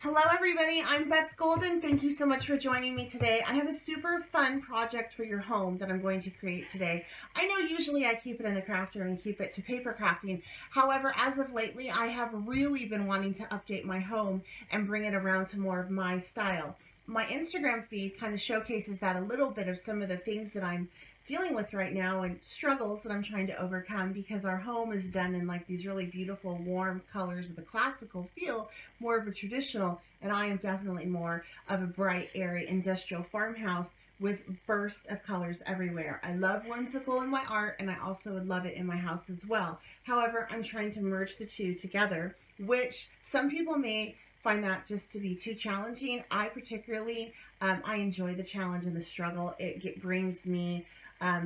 Hello everybody, I'm Bets Golden. Thank you so much for joining me today. I have a super fun project for your home that I'm going to create today. I know usually I keep it in the crafter and keep it to paper crafting. However, as of lately, I have really been wanting to update my home and bring it around to more of my style. My Instagram feed kind of showcases that a little bit of some of the things that I'm dealing with right now and struggles that I'm trying to overcome because our home is done in like these really beautiful warm colors with a classical feel, more of a traditional, and I am definitely more of a bright, airy industrial farmhouse with bursts of colors everywhere. I love whimsical in my art, and I also would love it in my house as well. However, I'm trying to merge the two together, which some people may find that just to be too challenging. I particularly, I enjoy the challenge and the struggle. It brings me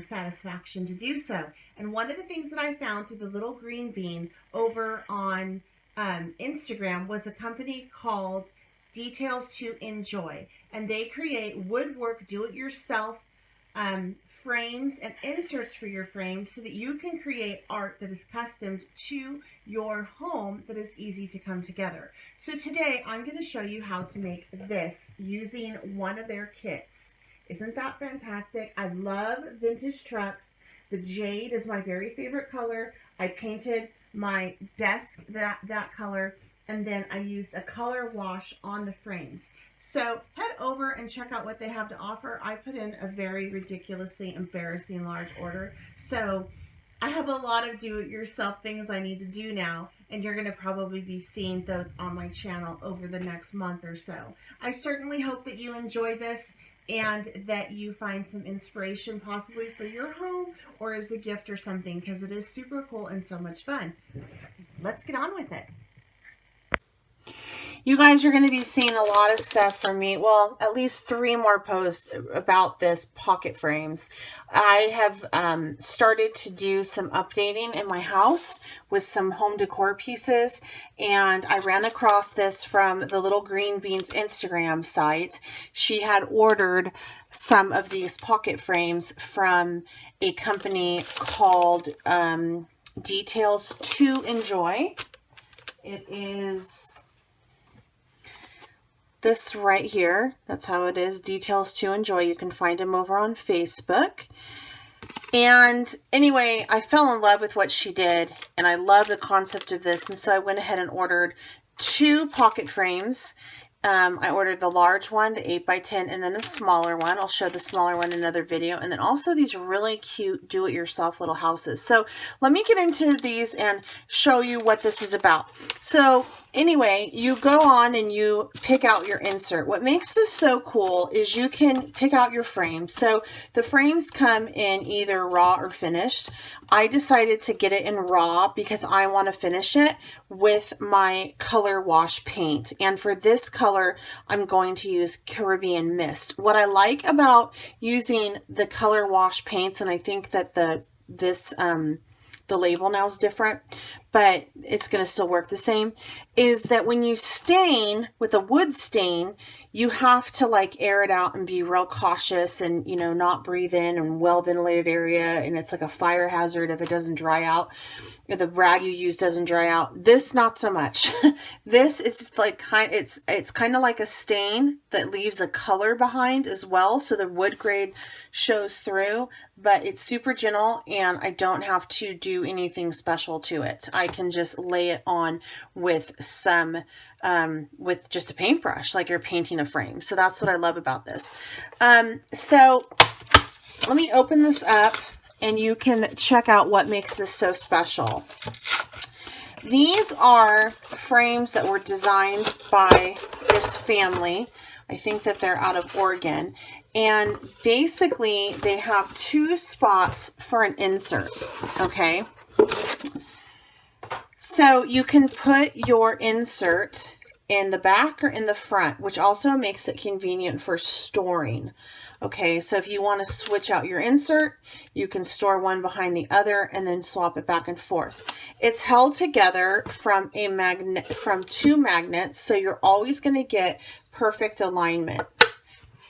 satisfaction to do so. And one of the things that I found through the Little Green Bean over on Instagram was a company called Details to Enjoy, and they create woodwork do-it-yourself frames and inserts for your frames so that you can create art that is custom to your home that is easy to come together. So today I'm going to show you how to make this using one of their kits. Isn't that fantastic? I love vintage trucks. The jade is my very favorite color. I painted my desk that color, and then I used a color wash on the frames. So head over and check out what they have to offer. I put in a very ridiculously embarrassing large order. So I have a lot of do-it-yourself things I need to do now, and you're going to probably be seeing those on my channel over the next month or so. I certainly hope that you enjoy this and that you find some inspiration possibly for your home or as a gift or something, because it is super cool and so much fun. Let's get on with it. You guys are going to be seeing a lot of stuff from me. Well, at least 3 more posts about this pocket frames. I have started to do some updating in my house with some home decor pieces, and I ran across this from the Little Green Beans Instagram site. She had ordered some of these pocket frames from a company called Details to Enjoy. It is this right here. That's how it is. Details to Enjoy. You can find him over on Facebook. And anyway, I fell in love with what she did, and I love the concept of this, and so I went ahead and ordered 2 pocket frames. I ordered the large one, the 8x10, and then a smaller one. I'll show the smaller one in another video. And then also these really cute do-it-yourself little houses. So let me get into these and show you what this is about. So anyway, you go on and you pick out your insert. What makes this so cool is you can pick out your frame. So the frames come in either raw or finished. I decided to get it in raw because I want to finish it with my color wash paint. And for this color, I'm going to use Caribbean Mist. What I like about using the color wash paints, and I think that the label now is different, but it's going to still work the same, is that when you stain with a wood stain, you have to like air it out and be real cautious and, you know, not breathe in and well ventilated area. And it's like a fire hazard if it doesn't dry out. If the rag you use doesn't dry out. This, not so much. This is like it's kind of like a stain that leaves a color behind as well. So the wood grade shows through, but it's super gentle and I don't have to do anything special to it. I can just lay it on with some, with just a paintbrush, like you're painting a frame. So that's what I love about this. So let me open this up and you can check out what makes this so special. These are frames that were designed by this family. I think that they're out of Oregon. And basically they have 2 spots for an insert, okay? So you can put your insert in the back or in the front, which also makes it convenient for storing. Okay, so if you want to switch out your insert, you can store one behind the other and then swap it back and forth. It's held together from a magnet, from 2 magnets, so you're always going to get perfect alignment.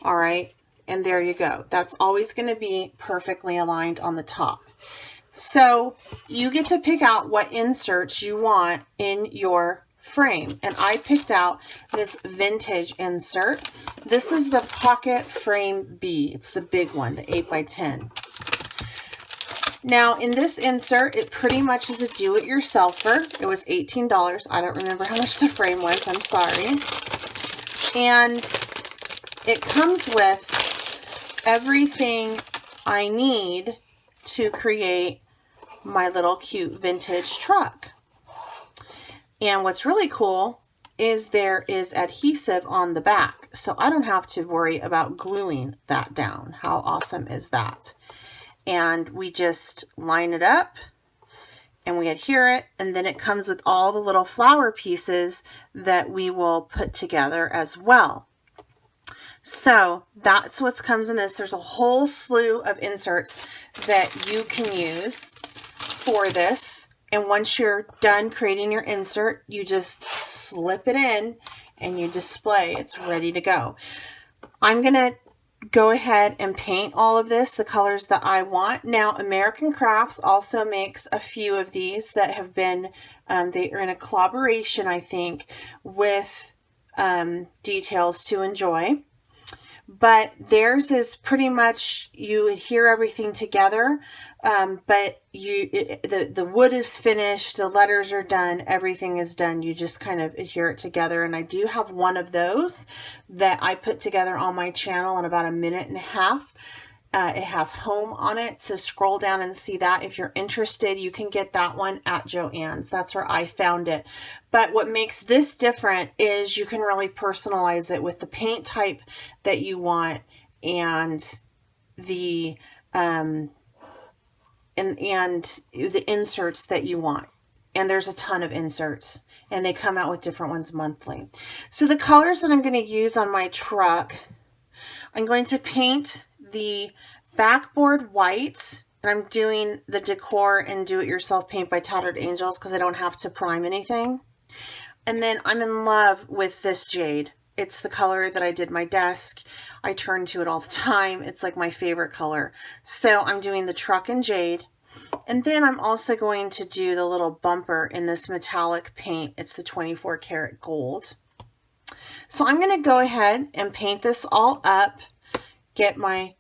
All right, and there you go. That's always going to be perfectly aligned on the top. So you get to pick out what inserts you want in your frame, and I picked out this vintage insert. This is the Pocket Frame B. It's the big one, the 8x10. Now, in this insert, it pretty much is a do-it-yourselfer. It was $18. I don't remember how much the frame was. I'm sorry. And it comes with everything I need to create my little cute vintage truck. And what's really cool is there is adhesive on the back, so I don't have to worry about gluing that down. How awesome is that? And we just line it up and we adhere it, and then it comes with all the little flower pieces that we will put together as well. So that's what comes in this. There's a whole slew of inserts that you can use for this. And once you're done creating your insert, you just slip it in and you display. It's ready to go. I'm going to go ahead and paint all of this the colors that I want. Now, American Crafts also makes a few of these that have been, they are in a collaboration, I think, with Details to Enjoy. But theirs is pretty much, you adhere everything together, but the wood is finished, the letters are done, everything is done. You just kind of adhere it together. And I do have one of those that I put together on my channel in about 1.5 minutes. It has home on it, so scroll down and see that. If you're interested, you can get that one at Joann's. That's where I found it. But what makes this different is you can really personalize it with the paint type that you want and the and the inserts that you want. And there's a ton of inserts, and they come out with different ones monthly. So the colors that I'm going to use on my truck, I'm going to paint the backboard white, and I'm doing the decor and do-it-yourself paint by Tattered Angels because I don't have to prime anything. And then I'm in love with this jade. It's the color that I did my desk. I turn to it all the time. It's like my favorite color. So I'm doing the truck in jade. And then I'm also going to do the little bumper in this metallic paint. It's the 24 karat gold. So I'm going to go ahead and paint this all up, get my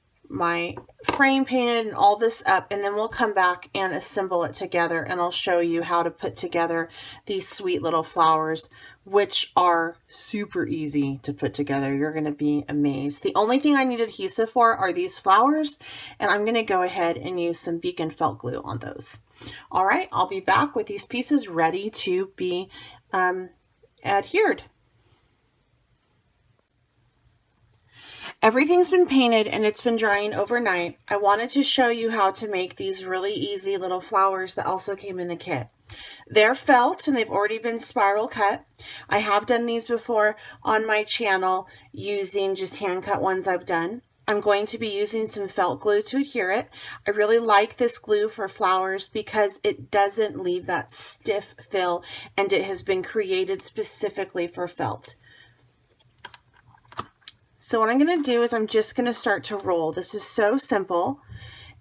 frame painted and all this up, and then we'll come back and assemble it together, and I'll show you how to put together these sweet little flowers, which are super easy to put together. You're going to be amazed. The only thing I need adhesive for are these flowers, and I'm going to go ahead and use some Beacon felt glue on those. All right, I'll be back with these pieces ready to be adhered. Everything's been painted and it's been drying overnight. I wanted to show you how to make these really easy little flowers that also came in the kit. They're felt and they've already been spiral cut. I have done these before on my channel using just hand cut ones I've done. I'm going to be using some felt glue to adhere it. I really like this glue for flowers because it doesn't leave that stiff feel, and it has been created specifically for felt. So what I'm going to do is I'm just going to start to roll. This is so simple.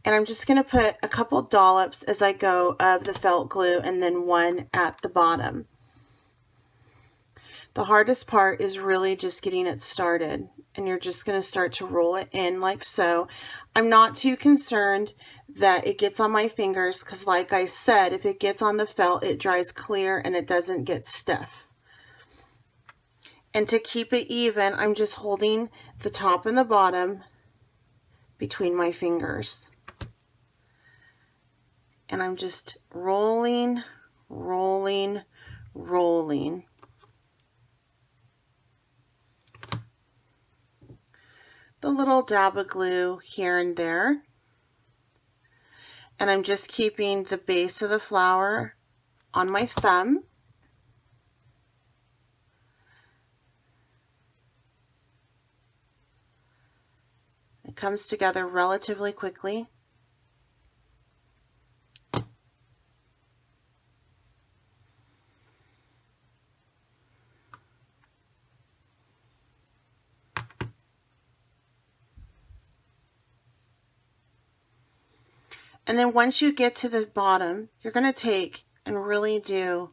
And I'm just going to put a couple dollops as I go of the felt glue and then one at the bottom. The hardest part is really just getting it started. And you're just going to start to roll it in like so. I'm not too concerned that it gets on my fingers because, like I said, if it gets on the felt, it dries clear and it doesn't get stiff. And to keep it even, I'm just holding the top and the bottom between my fingers. And I'm just rolling, rolling, rolling. The little dab of glue here and there. And I'm just keeping the base of the flower on my thumb. It comes together relatively quickly. And then once you get to the bottom, you're going to take and really do,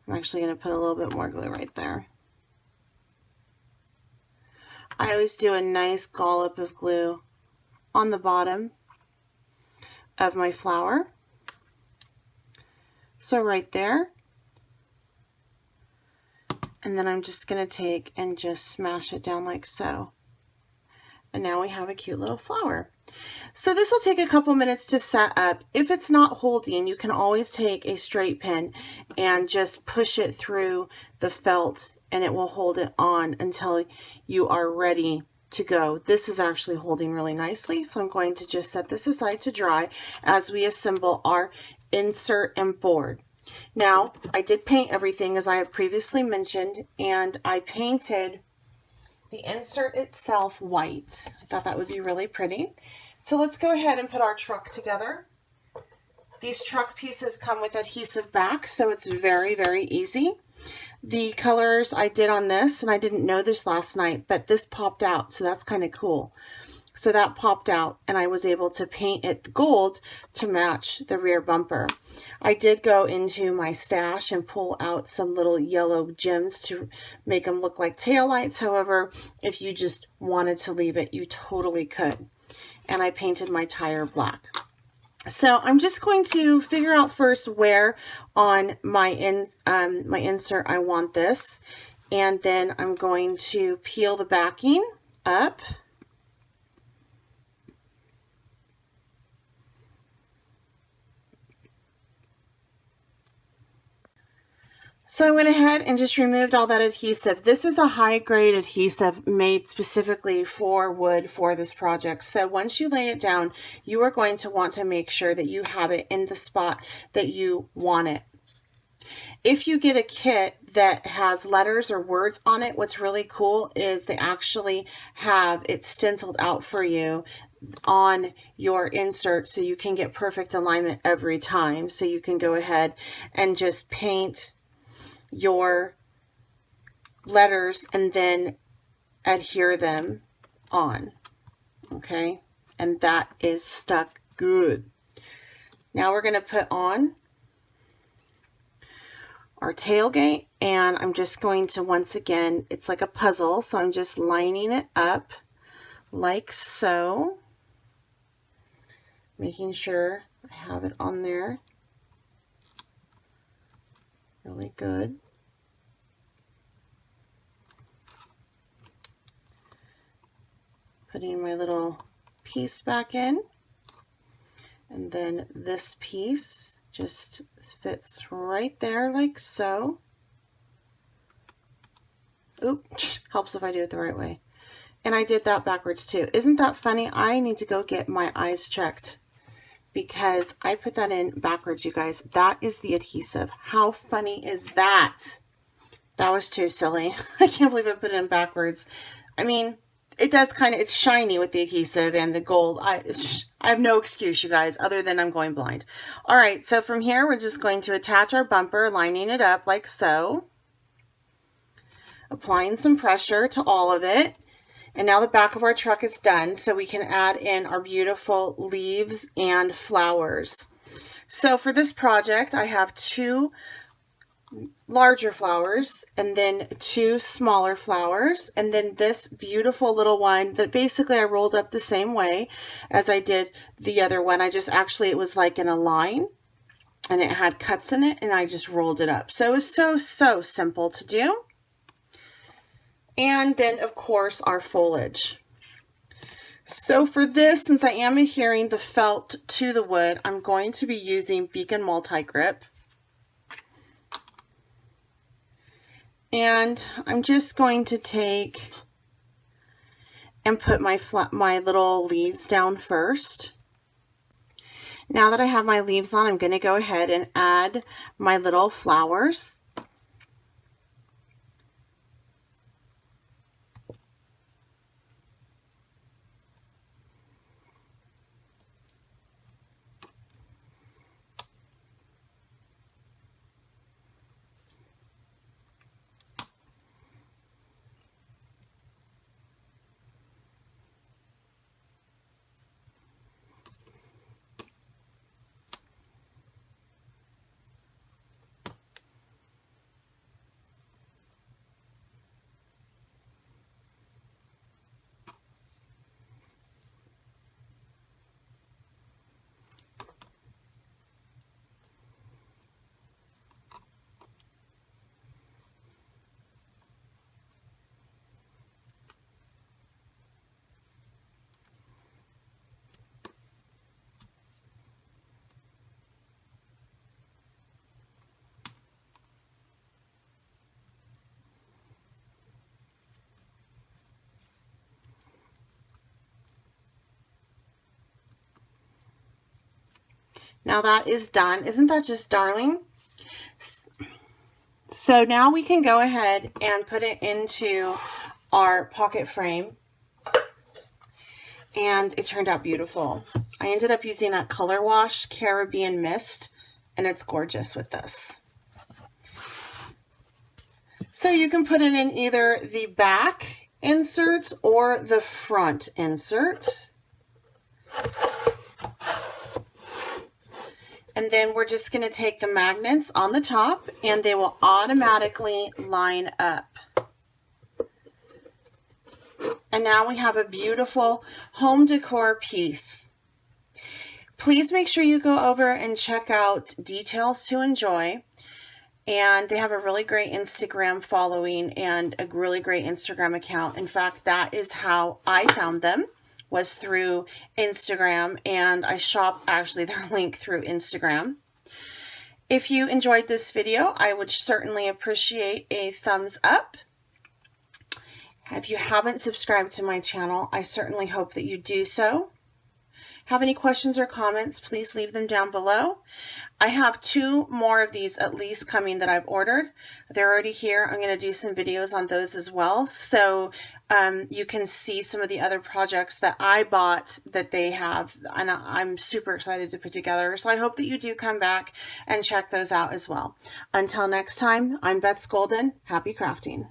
I'm I'm actually going to put a little bit more glue right there. I always do a nice dollop of glue on the bottom of my flower. So right there. And then I'm just going to take and just smash it down like so. And now we have a cute little flower. So this will take a couple minutes to set up. If it's not holding, you can always take a straight pin and just push it through the felt and it will hold it on until you are ready to go. This is actually holding really nicely, so I'm going to just set this aside to dry as we assemble our insert and board. Now, I did paint everything as I have previously mentioned, and I painted the insert itself white. I thought that would be really pretty. So let's go ahead and put our truck together. These truck pieces come with adhesive back, so it's very, very easy. The colors I did on this, and I didn't know this last night, but this popped out, so that's kind of cool. So that popped out, and I was able to paint it gold to match the rear bumper. I did go into my stash and pull out some little yellow gems to make them look like taillights. However, if you just wanted to leave it, you totally could. And I painted my tire black. So I'm just going to figure out first where on my insert I want this, and then I'm going to peel the backing up. So I went ahead and just removed all that adhesive. This is a high-grade adhesive made specifically for wood for this project. So once you lay it down, you are going to want to make sure that you have it in the spot that you want it. If you get a kit that has letters or words on it, what's really cool is they actually have it stenciled out for you on your insert so you can get perfect alignment every time. So you can go ahead and just paint your letters and then adhere them on. Okay, and that is stuck good. Now we're going to put on our tailgate, and I'm just going to, once again, it's like a puzzle, so I'm just lining it up like so, making sure I have it on there really good. Putting my little piece back in, and then this piece just fits right there like so. Oop, helps if I do it the right way. And I did that backwards too. Isn't that funny? I need to go get my eyes checked because I put that in backwards, you guys. That is the adhesive. How funny is that? That was too silly. I can't believe I put it in backwards. I mean, it does kind of, it's shiny with the adhesive and the gold. I have no excuse, you guys, other than I'm going blind. All right, so from here, we're just going to attach our bumper, lining it up like so. Applying some pressure to all of it. And now the back of our truck is done, so we can add in our beautiful leaves and flowers. So for this project, I have 2 larger flowers and then 2 smaller flowers, and then this beautiful little one that basically I rolled up the same way as I did the other one. I just actually, it was like in a line and it had cuts in it, and I just rolled it up. So it was so simple to do. And then, of course, our foliage. So for this, since I am adhering the felt to the wood, I'm going to be using Beacon Multi-Grip. And I'm just going to take and put my little leaves down first. Now that I have my leaves on, I'm going to go ahead and add my little flowers. Now that is done. Isn't that just darling? So now we can go ahead and put it into our pocket frame. And it turned out beautiful. I ended up using that Color Wash Caribbean Mist, and it's gorgeous with this. So you can put it in either the back insert or the front insert. And then we're just going to take the magnets on the top and they will automatically line up. And now we have a beautiful home decor piece. Please make sure you go over and check out Details to Enjoy. And they have a really great Instagram following and a really great Instagram account. In fact, that is how I found them, was through Instagram, and I shop actually their link through Instagram. If you enjoyed this video, I would certainly appreciate a thumbs up. If you haven't subscribed to my channel, I certainly hope that you do so. Have any questions or comments, please leave them down below. I have 2 more of these at least coming that I've ordered. They're already here. I'm going to do some videos on those as well. So you can see some of the other projects that I bought that they have. And I'm super excited to put together. So I hope that you do come back and check those out as well. Until next time, I'm Beth Skolden. Happy crafting.